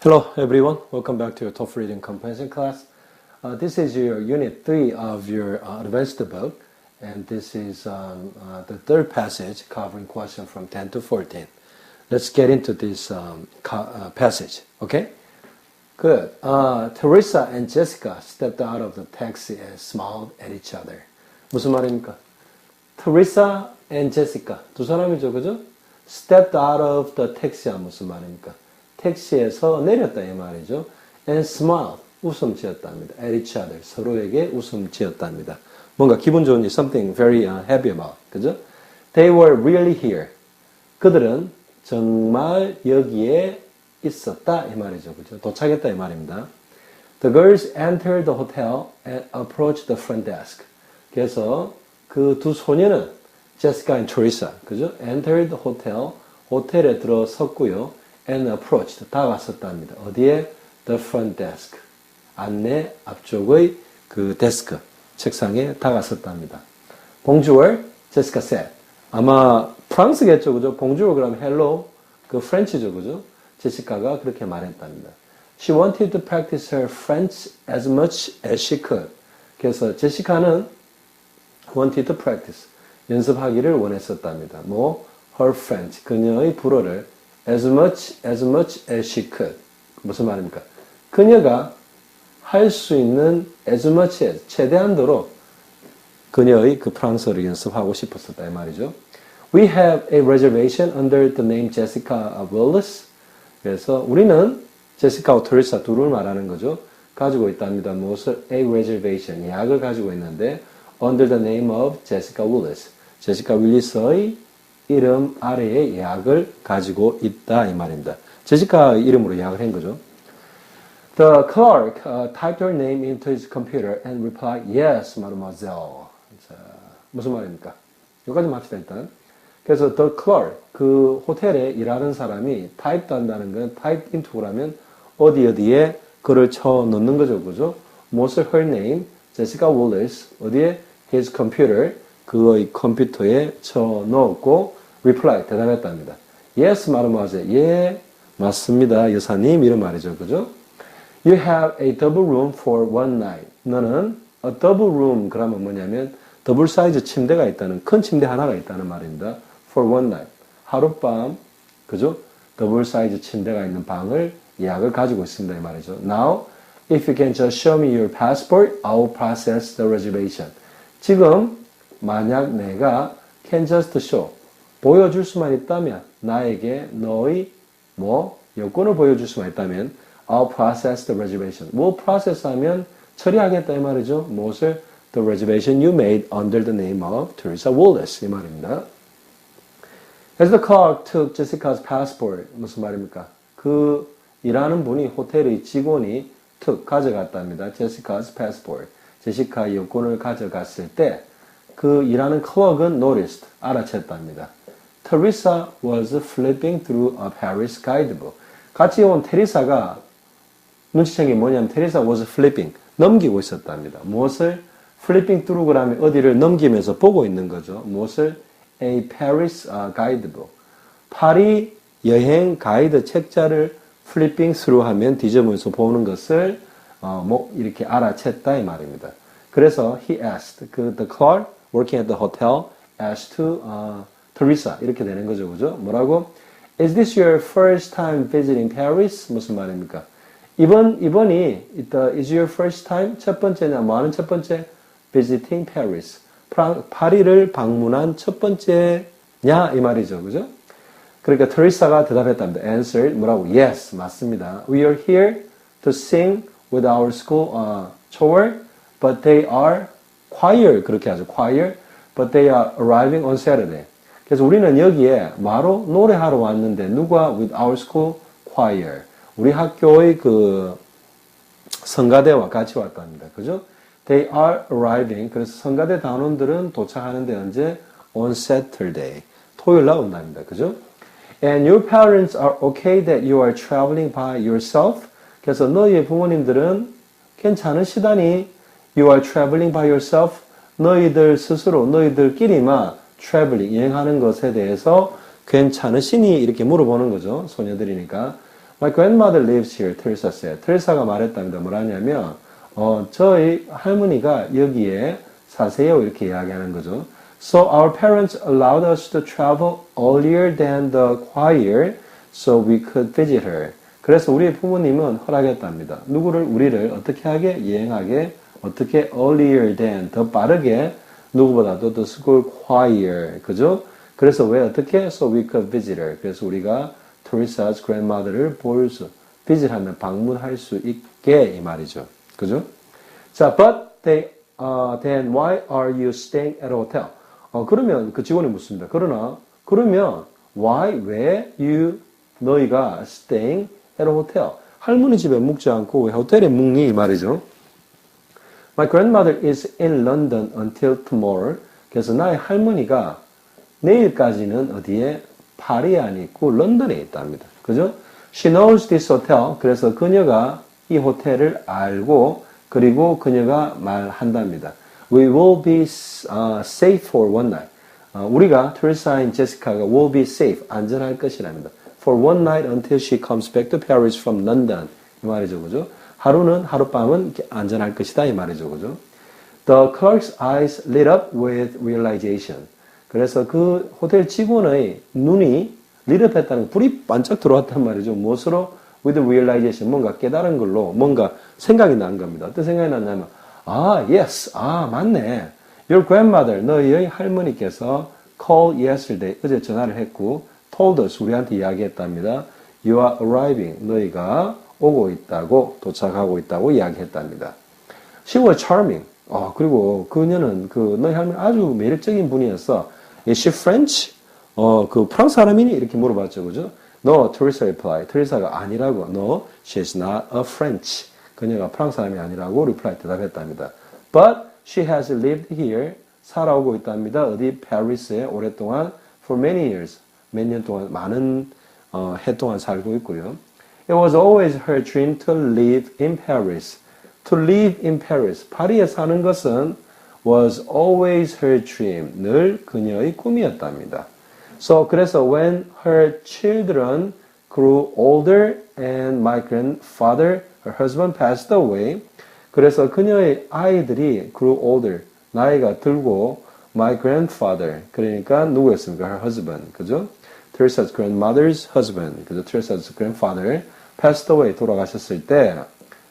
Hello everyone, welcome back to your TOEFL Reading Comprehension class. This is your Unit 3 of your advanced book, and this is the third passage covering questions from 10 to 14. Let's get into this passage, okay? Good. Teresa and Jessica stepped out of the taxi and smiled at each other. 무슨 말입니까? Teresa and Jessica, 두 사람이죠, 그죠? Stepped out of the taxi가 무슨 말입니까? 택시에서 내렸다 이 말이죠. And smiled, 웃음 지었답니다. At each other, 서로에게 웃음 지었답니다. 뭔가 기분 좋은 일, something very happy about, 그죠? They were really here. 그들은 정말 여기에 있었다 이 말이죠, 그죠? 도착했다 이 말입니다. The girls entered the hotel and approached the front desk. 그래서 그 두 소녀는 Jessica and Teresa, 그죠? Entered the hotel, 호텔에 들어섰고요. And approached, 다가섰답니다. 어디에? The front desk. 안내 앞쪽의 그 데스크, 책상에 다가섰답니다. Bonjour, Jessica said. 아마 프랑스겠죠, 그죠? Bonjour 그러면 hello, 그 프렌치죠, 그죠? 제시카가 그렇게 말했답니다. She wanted to practice her French as much as she could. 그래서 제시카는 wanted to practice, 연습하기를 원했었답니다. 뭐? Her French, 그녀의 불어를 as much as she could. 무슨 말입니까? 그녀가 할 수 있는 as much as, 최대한도로 그녀의 그 프랑스어를 연습하고 싶었었다 이 말이죠. We have a reservation under the name Jessica Willis. 그래서 우리는 제시카와 테레사 둘을 말하는 거죠. 가지고 있답니다. 무엇을? A reservation, 예약을 가지고 있는데 under the name of Jessica Willis. 제시카 윌리스의 이름 아래에 예약을 가지고 있다 이 말입니다. 제시카 이름으로 예약을 한 거죠. The clerk typed her name into his computer and replied, "Yes, mademoiselle." 자, 무슨 말입니까? 여기까지 맙시다 일단. 그래서 the clerk, 그 호텔에 일하는 사람이 type 한다는 건 type into라면 어디에 글을 쳐 넣는 거죠, 그죠? 무엇을 her name, Jessica Willis, 어디에? his computer, 그의 컴퓨터에 쳐 넣었고 reply, 대답했답니다. Yes, mademoiselle. 예, 맞습니다, 여사님. 이런 말이죠, 그죠? You have a double room for one night. 너는 a double room, 그러면 뭐냐면 더블 사이즈 침대가 있다는, 큰 침대 하나가 있다는 말입니다. For one night. 하룻밤, 그죠? 더블 사이즈 침대가 있는 방을 예약을 가지고 있습니다, 이 말이죠. Now, if you can just show me your passport, I'll process the reservation. 지금 만약 내가 can just show, 보여줄 수만 있다면, 나에게 너의 여권을 보여줄 수만 있다면 I'll process the reservation. 뭐 process 하면 처리하겠다 이 말이죠. 무엇을? The reservation you made under the name of Teresa Willis 이 말입니다. As the clerk took Jessica's passport, 무슨 말입니까? 그 일하는 분이, 호텔의 직원이 took, 가져갔답니다. Jessica's passport. 제시카의 여권을 가져갔을 때 그 일하는 클럭은 noticed, 알아챘답니다. Teresa was flipping through a Paris guidebook. 같이 온 테리사가 눈치챈 게 뭐냐면 테리사 was flipping, 넘기고 있었답니다. 무엇을? flipping through 그러면 어디를 넘기면서 보고 있는 거죠. 무엇을? A Paris guidebook. 파리 여행 가이드 책자를 flipping through 하면 뒤져보면서 보는 것을 이렇게 알아챘다 이 말입니다. 그래서 he asked, the clerk working at the hotel asked to Teresa, 이렇게 되는 거죠, 그죠? 뭐라고? Is this your first time visiting Paris? 무슨 말입니까? 이번이 is your first time? 첫 번째냐? 뭐하는 첫 번째? Visiting Paris. 파리를 방문한 첫 번째냐? 이 말이죠, 그죠? 그러니까 테레사가 대답했답니다. Answered, 뭐라고? Yes, 맞습니다. We are here to sing with our school choir, but they are choir, 그렇게 하죠. choir, but they are arriving on Saturday. 그래서 우리는 여기에 바로 노래하러 왔는데 누가? With our school choir. 우리 학교의 그 성가대와 같이 왔답니다. 그죠? They are arriving. 그래서 성가대 단원들은 도착하는데 언제? On Saturday. 토요일 날 온답니다. 그죠? And your parents are okay that you are traveling by yourself. 그래서 너희의 부모님들은 괜찮으시다니 you are traveling by yourself. 너희들 스스로, 너희들끼리만 traveling, 여행하는 것에 대해서 괜찮으시니? 이렇게 물어보는 거죠. 소녀들이니까. My grandmother lives here, Teresa said. 테레사가 말했답니다. 뭐라냐면, 저희 할머니가 여기에 사세요. 이렇게 이야기하는 거죠. So our parents allowed us to travel earlier than the choir so we could visit her. 그래서 우리 부모님은 허락했답니다. 우리를 어떻게 하게? 여행하게. 어떻게? Earlier than, 더 빠르게, 누구보다도 the school choir. 그죠? 그래서 왜 어떻게? So we could visit her. 그래서 우리가 Teresa's grandmother를 visit하면 방문할 수 있게 이 말이죠. 그죠? 자, but then why are you staying at a hotel? 그러면 그 직원이 묻습니다. 그러면 why 왜 너희가 staying at a hotel? 할머니 집에 묵지 않고 왜 호텔에 묵니? 이 말이죠. My grandmother is in London until tomorrow. 그래서 나의 할머니가 내일까지는 어디에? 파리에 안 있고 런던에 있답니다. 그죠? She knows this hotel. 그래서 그녀가 이 호텔을 알고 그리고 그녀가 말한답니다. We will be safe for one night. 우리가 Teresa인 제시카가 will be safe. 안전할 것이랍니다. For one night until she comes back to Paris from London. 이 말이죠. 그죠? 하룻밤은 안전할 것이다. 이 말이죠. 그죠? The clerk's eyes lit up with realization. 그래서 그 호텔 직원의 눈이 lit up 했다는 불이 반짝 들어왔단 말이죠. 무엇으로? With realization. 뭔가 깨달은 걸로 뭔가 생각이 난 겁니다. 어떤 생각이 났냐면 yes. 맞네. Your grandmother, 너희의 할머니께서 called yesterday. 어제 전화를 했고 told us. 우리한테 이야기했답니다. You are arriving. 너희가 오고 있다고 도착하고 있다고 이야기했답니다. She was charming. 그리고 그녀는 너희 할머니 아주 매력적인 분이었어. Is she French? 그 프랑스 사람이니? 이렇게 물어봤죠. 그죠? No, Teresa replied. 테레사가 아니라고. No, she's not a French. 그녀가 프랑스 사람이 아니라고 reply 대답했답니다. But she has lived here. 살아오고 있답니다. 어디? Paris에 오랫동안 for many years. 몇 년 동안 많은 해 동안 살고 있고요. It was always her dream to live in Paris. To live in Paris. 파리에 사는 것은 was always her dream. 늘 그녀의 꿈이었답니다. 그래서 when her children grew older and my grandfather, her husband, passed away. 그래서 그녀의 아이들이 grew older. 나이가 들고 my grandfather. 그러니까 누구였습니까? Her husband. 그죠? Teresa's grandmother's husband. 그죠? Teresa's grandfather passed away. 돌아가셨을 때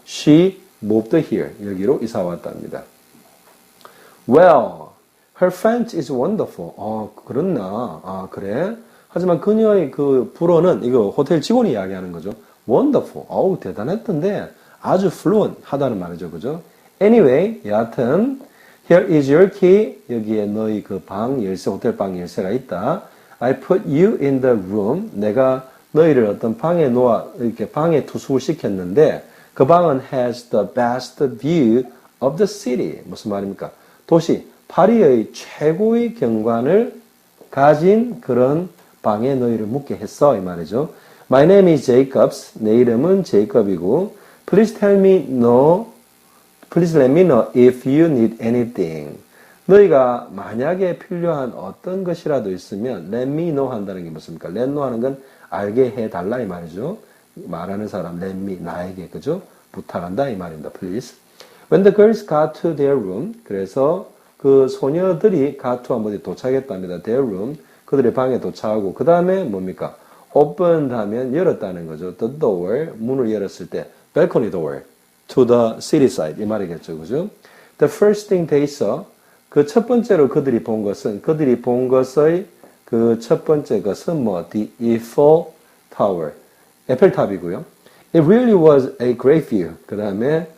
she moved here. 여기로 이사 왔답니다. Well, her French is wonderful. 그렇나? 그래? 하지만 그녀의 그 불어는 이거 호텔 직원이 이야기하는 거죠. Wonderful. 대단했던데 아주 fluent 하다는 말이죠. 그죠? Anyway, 여하튼 here is your key. 여기에 너희 그 방 열쇠, 호텔 방 열쇠가 있다. I put you in the room. 내가 너희를 어떤 방에 이렇게 방에 투숙을 시켰는데 그 방은 has the best view of the city. 무슨 말입니까? 도시, 파리의 최고의 경관을 가진 그런 방에 너희를 묵게 했어. 이 말이죠. My name is Jacobs. 내 이름은 제이컵이고 Please let me know if you need anything. 너희가 만약에 필요한 어떤 것이라도 있으면 let me know 한다는 게 무엇입니까? let know 하는 건 알게 해달라 이 말이죠. 말하는 사람 let me 나에게 그죠? 부탁한다 이 말입니다. Please. When the girls got to their room, 그래서 그 소녀들이 got to 한번 도착했답니다. Their room, 그들의 방에 도착하고 그 다음에 뭡니까? opened 하면 열었다는 거죠. The door, 문을 열었을 때 balcony door to the city side 이 말이겠죠. 그죠? The first thing they saw, 그 첫 번째로 그들이 본 것의 그 첫 번째 것은 뭐? The Eiffel Tower, 에펠탑이고요. It really was a great view. 그 다음에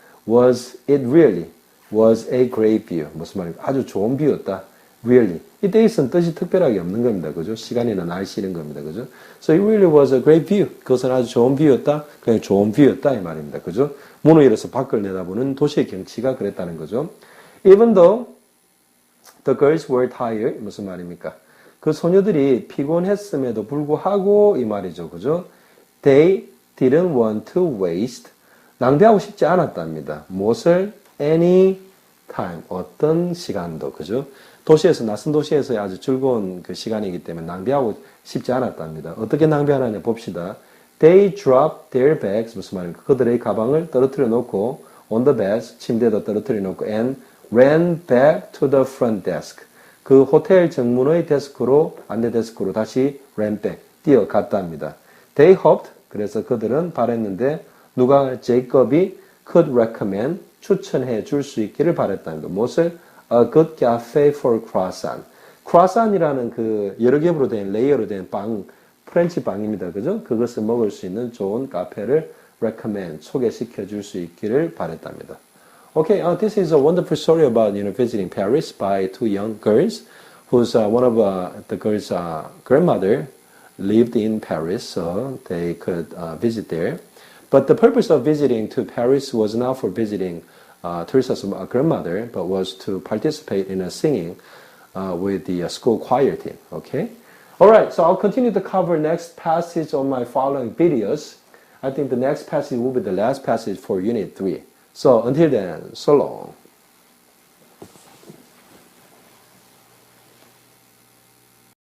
it really was a great view. 무슨 말입니까? 아주 좋은 뷰였다. Really. 이때 있은 뜻이 특별하게 없는 겁니다. 그죠? 시간이나 날씨 이런 겁니다. 그죠? So it really was a great view. 그것은 아주 좋은 뷰였다. 그냥 좋은 뷰였다. 이 말입니다. 그죠? 문을 열어서 밖을 내다보는 도시의 경치가 그랬다는 거죠. Even though the girls were tired. 무슨 말입니까? 그 소녀들이 피곤했음에도 불구하고 이 말이죠. 그죠? They didn't want to waste. 낭비하고 싶지 않았답니다. 무엇을? Any time. 어떤 시간도. 그죠? 도시에서, 낯선 도시에서의 아주 즐거운 그 시간이기 때문에 낭비하고 싶지 않았답니다. 어떻게 낭비하느냐 봅시다. They dropped their bags. 무슨 말입니까? 그들의 가방을 떨어뜨려 놓고 on the bed, 침대에다 떨어뜨려 놓고 and ran back to the front desk. 그 호텔 정문의 데스크로, 안내 데스크로 다시 ran back, 뛰어갔답니다. They hoped, 그래서 그들은 바랬는데 누가 제이콥이 could recommend, 추천해 줄 수 있기를 바랬답니다. 무엇을? A good cafe for croissant. croissant이라는 그 여러 겹으로 된 레이어로 된 빵, 프렌치 빵입니다. 그죠? 그것을 먹을 수 있는 좋은 카페를 recommend, 소개시켜 줄 수 있기를 바랬답니다. Okay, this is a wonderful story about visiting Paris by two young girls, whose one of the girls' grandmother lived in Paris, so they could visit there. But the purpose of visiting to Paris was not for visiting Teresa's grandmother, but was to participate in a singing with the school choir team. Okay, all right. So I'll continue to cover next passage on my following videos. I think the next passage will be the last passage for Unit 3. So until then, so long.